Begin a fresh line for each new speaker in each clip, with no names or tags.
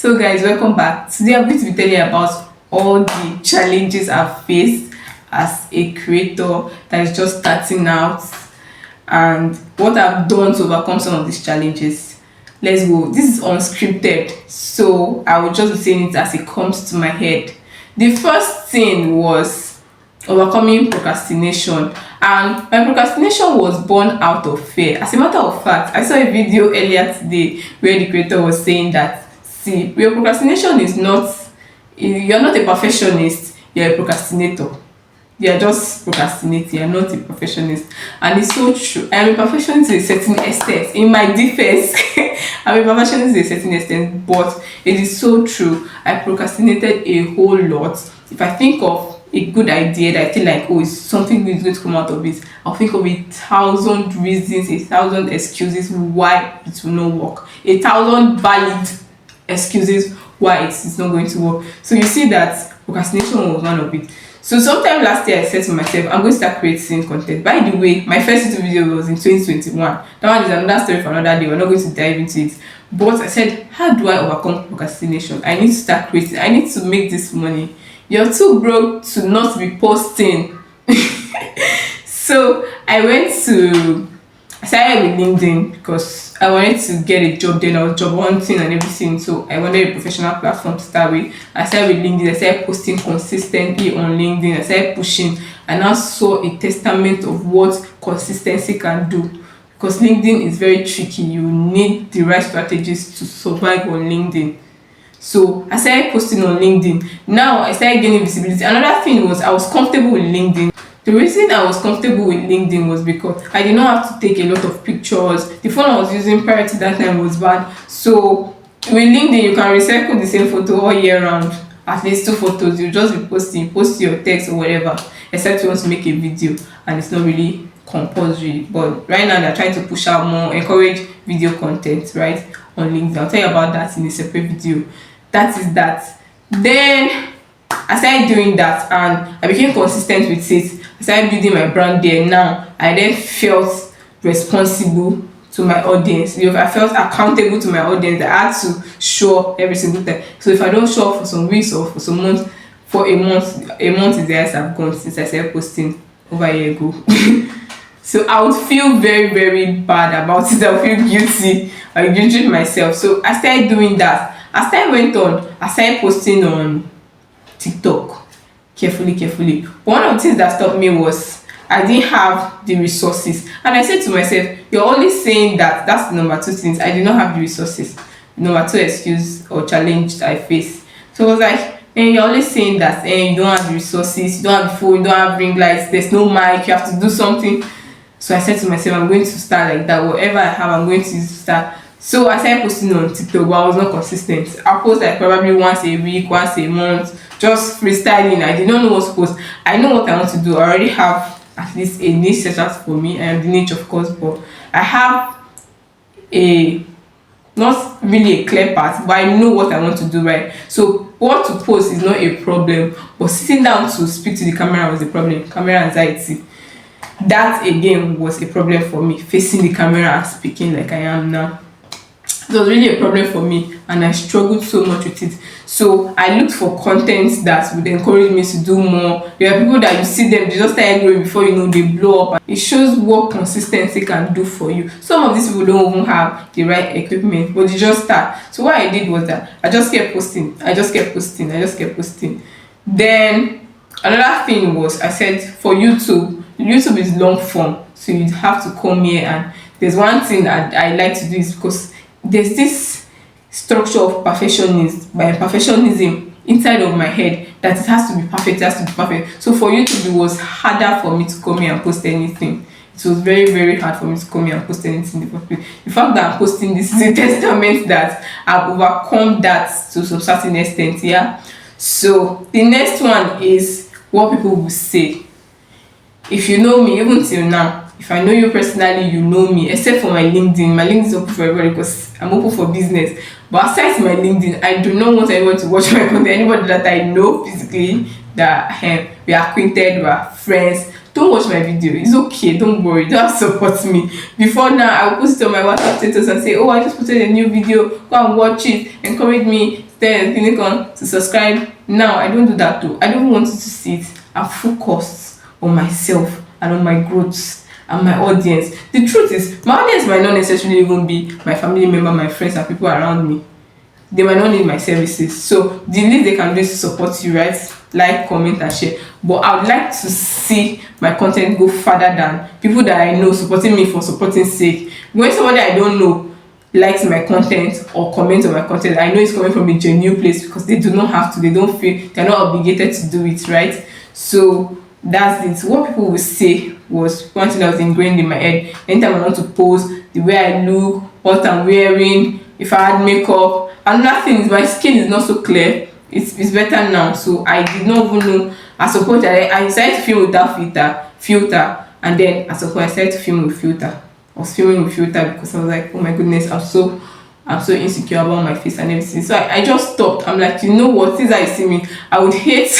So guys, welcome back. Today I'm going to be telling you about all the challenges I've faced as a creator that is just starting out and what I've done to overcome some of these challenges. Let's go. This is unscripted, so I will just be saying it as it comes to my head. The first thing was overcoming procrastination, and my procrastination was born out of fear. As a matter of fact, I saw a video earlier today where the creator was saying that, see, your procrastination is not, you're not a perfectionist, you're a procrastinator. You're just procrastinating, you're not a perfectionist. And it's so true. I am a perfectionist to a certain extent. In my defense, I'm a perfectionist to a certain extent, but it is so true. I procrastinated a whole lot. If I think of a good idea that I feel like, oh, it's something good is going to come out of it, I'll think of 1,000 reasons, 1,000 excuses why it will not work, 1,000 valid excuses why it is not going to work. So you see that procrastination was one of it. So sometime last year I said to myself, I'm going to start creating content. By the way, my first YouTube video was in 2021. That one is another story for another day. We're not going to dive into it. But I said, how do I overcome procrastination? I need to start creating. I need to make this money. You're too broke to not be posting. So I started with LinkedIn because I wanted to get a job then. I was job hunting and everything. So I wanted a professional platform to start with. I started with LinkedIn. I started posting consistently on LinkedIn. I started pushing. I now saw a testament of what consistency can do. Because LinkedIn is very tricky. You need the right strategies to survive on LinkedIn. So I started posting on LinkedIn. Now I started gaining visibility. Another thing was I was comfortable with LinkedIn. The reason I was comfortable with LinkedIn was because I did not have to take a lot of pictures. The phone I was using prior to that time was bad. So with LinkedIn, you can recycle the same photo all year round. At least 2 photos. You just be posting, post your text or whatever. Except you want to make a video and it's not really compulsory. But right now they're trying to push out more, encourage video content, right? On LinkedIn. I'll tell you about that in a separate video. That is that. Then I started doing that and I became consistent with it. I started building my brand there. Now I then felt responsible to my audience. I felt accountable to my audience. I had to show up every single time. So if I don't show up for some weeks or for some months, for a month is the highest I've gone since I started posting over a year ago. So I would feel very, very bad about it. I would feel guilty. I would guilt myself. So I started doing that. As time went on, I started posting on TikTok carefully. One of the things that stopped me was I didn't have the resources. And I said to myself, you're only saying that. That's the number 2 things. I did not have the resources. Number 2 excuse or challenge I face. So I was like, you're always saying that you don't have the resources, you don't have the phone, you don't have ring lights, there's no mic, you have to do something. So I said to myself, I'm going to start like that. Whatever I have, I'm going to start. So I started posting on TikTok, but I was not consistent. I post like probably once a week, once a month, just freestyling. I did not know what to post. I know what I want to do. I already have at least a niche set out for me. I am the niche, of course, but I have not really a clear path, but I know what I want to do, right? So what to post is not a problem, but sitting down to speak to the camera was a problem. Camera anxiety. That again was a problem for me, facing the camera and speaking like I am now. It was really a problem for me and I struggled so much with it. So I looked for content that would encourage me to do more. There are people that you see them, they just start growing before you know they blow up. It shows what consistency can do for you. Some of these people don't even have the right equipment, but they just start. So what I did was that I just kept posting. Then another thing was I said for YouTube is long form. So you'd have to come here, and there's one thing that I like to do is because there's this structure of perfectionism inside of my head that it has to be perfect. So for YouTube, it was harder for me to come here and post anything. It was very, very hard for me to come here and post anything in the first place. The fact that I'm posting this is a testament that I've overcome that to some certain extent, yeah. So the next one is what people will say. If you know me, even till now, if I know you personally, you know me, except for my LinkedIn. My LinkedIn is open for everybody because I'm open for business. But aside my LinkedIn, I do not want anyone to watch my content. Anybody that I know physically, that we are acquainted, we are friends, don't watch my video. It's okay, don't worry, don't support me. Before now, I will post it on my WhatsApp status and say, oh, I just posted a new video, go and watch it, encourage me, then click on to subscribe. Now I don't do that too. I don't want you to see it. I'm focused on myself and on my growth and my audience. The truth is, my audience might not necessarily even be my family member, my friends, and people around me. They might not need my services. So the least they can do is to support you, right? Like, comment, and share. But I would like to see my content go further than people that I know supporting me for supporting sake. When somebody I don't know likes my content or comments on my content, I know it's coming from a genuine place because they do not have to, they don't feel they're not obligated to do it, right? So that's it. What people will say was one thing that was ingrained in my head. Anytime I want to post, the way I look, what I'm wearing, if I had makeup, and nothing, my skin is not so clear. It's better now. So I did not even know. At some point, I decided to film without filter, and then at some point I started to film with filter. I was filming with filter because I was like, oh my goodness, I'm so insecure about my face and everything. So I just stopped. I'm like, you know what? Since I see me, I would hate,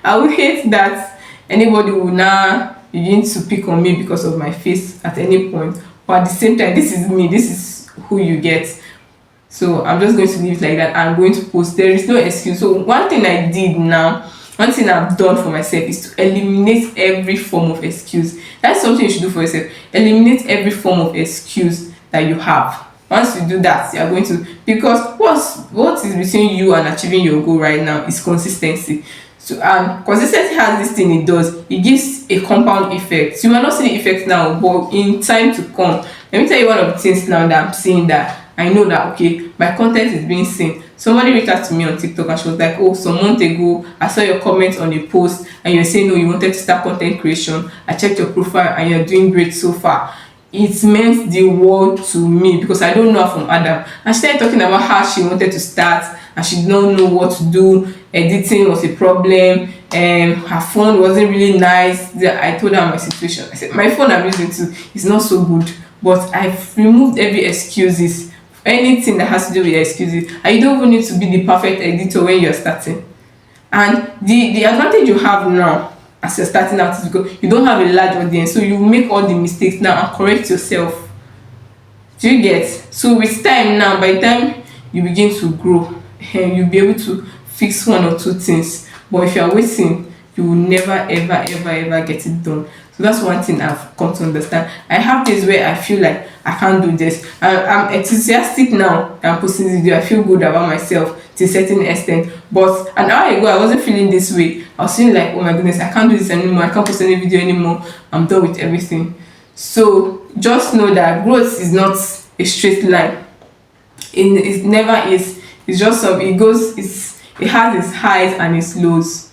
I would hate that anybody would now begin to pick on me because of my face at any point. But at the same time, this is me. This is who you get. So I'm just going to leave it like that. I'm going to post. There is no excuse. So one thing I did now, one thing I've done for myself is to eliminate every form of excuse. That's something you should do for yourself. Eliminate every form of excuse that you have. Once you do that, you are going to, because what is between you and achieving your goal right now is consistency. So consistency has this thing it does. It gives a compound effect. You might not see the effect now, but in time to come. Let me tell you one of the things now that I'm seeing, that I know that okay, my content is being seen. Somebody reached out to me on TikTok and she was like, oh, some month ago I saw your comment on a post and you're saying no, you wanted to start content creation. I checked your profile and you're doing great so far. It meant the world to me because I don't know her from Adam. And she started talking about how she wanted to start and she did not know what to do. Editing was a problem, and her phone wasn't really nice. I told her my situation. I said, my phone I'm using too is not so good, but I've removed every excuses. Anything that has to do with excuses, and you don't even need to be the perfect editor when you're starting. And the advantage you have now as you're starting out is because you don't have a large audience, so you make all the mistakes now and correct yourself. Do you get? So with time now, by the time you begin to grow, and you'll be able to fix one or two things. But if you're waiting, you will never ever get it done. So that's one thing I've come to understand. I have days where I feel like I can't do this. I'm enthusiastic now that I'm posting this video. I feel good about myself to a certain extent. But an hour ago, I wasn't feeling this way. I was feeling like, oh my goodness, I can't do this anymore. I can't post any video anymore. I'm done with everything. So just know that growth is not a straight line. It never is. It's just it has its highs and its lows.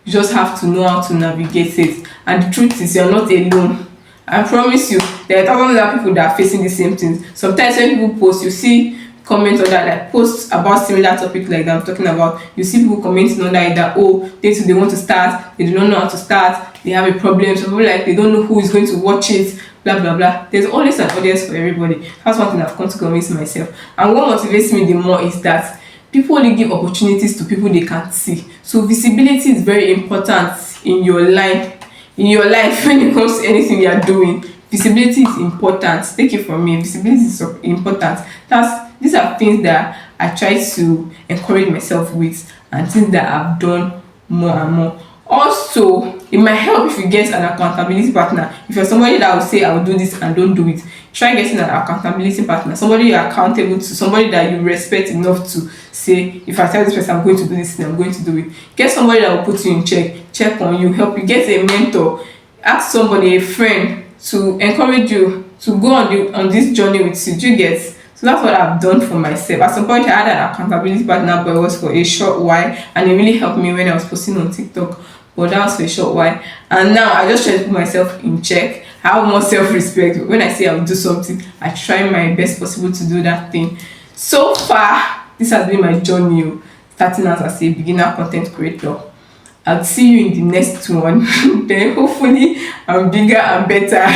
You just have to know how to navigate it. And the truth is, you're not alone. I promise you, there are thousands of people that are facing the same things. Sometimes when people post, you see comments on that, like posts about similar topic like that I'm talking about. You see people commenting on that, oh, they want to start, they do not know how to start, they have a problem. Some people like they don't know who is going to watch it, blah blah blah. There's always an audience for everybody. That's one thing I've come to convince myself. And what motivates me the more is that people only give opportunities to people they can't see. So visibility is very important in your life. When it comes to anything you are doing, visibility is important. Take it from me, visibility is so important. These are things that I try to encourage myself with, and things that I've done more and more. Also, it might help if you get an accountability partner. If you're somebody that will say I will do this and don't do it, try getting an accountability partner, somebody you're accountable to, somebody that you respect enough to say, if I tell this person I'm going to do this, then I'm going to do it. Get somebody that will put you in check on you, help you. Get a mentor, ask somebody, a friend, to encourage you to go on this journey with you. Do you get? So that's what I've done for myself. At some point I had an accountability partner, but it was for a short while, and it really helped me when I was posting on TikTok. But that was for a short while, and now I just try to put myself in check. I have more self-respect. When I say I'll do something, I try my best possible to do that thing. So far, this has been my journey, starting out as a beginner content creator. I'll see you in the next one. Then hopefully I'm bigger and better,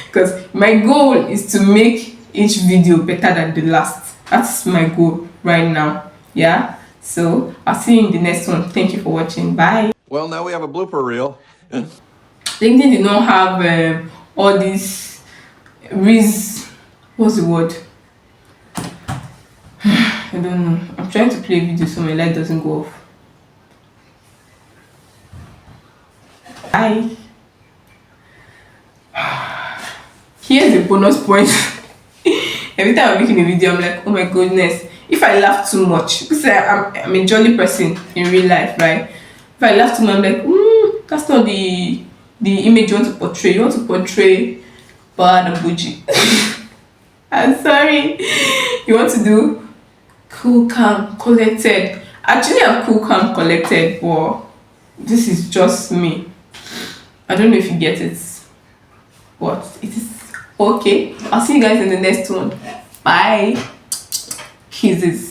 because my goal is to make each video better than the last. That's my goal right now. Yeah, so I'll see you in the next one. Thank you for watching. Bye.
Well, now we have a blooper reel.
LinkedIn did not have all these what's the word? I don't know. I'm trying to play a video so my light doesn't go off. I Here's a bonus point. Every time I'm making a video, I'm like, oh my goodness, if I laugh too much, because I'm a jolly person in real life, right? If I laugh too much, I'm like, that's not the image you want to portray. You want to portray bad and bougie. I'm sorry. You want to do cool, calm, collected. Actually, I'm cool, calm, collected, but this is just me. I don't know if you get it, but it is okay. I'll see you guys in the next one. Bye. Kisses.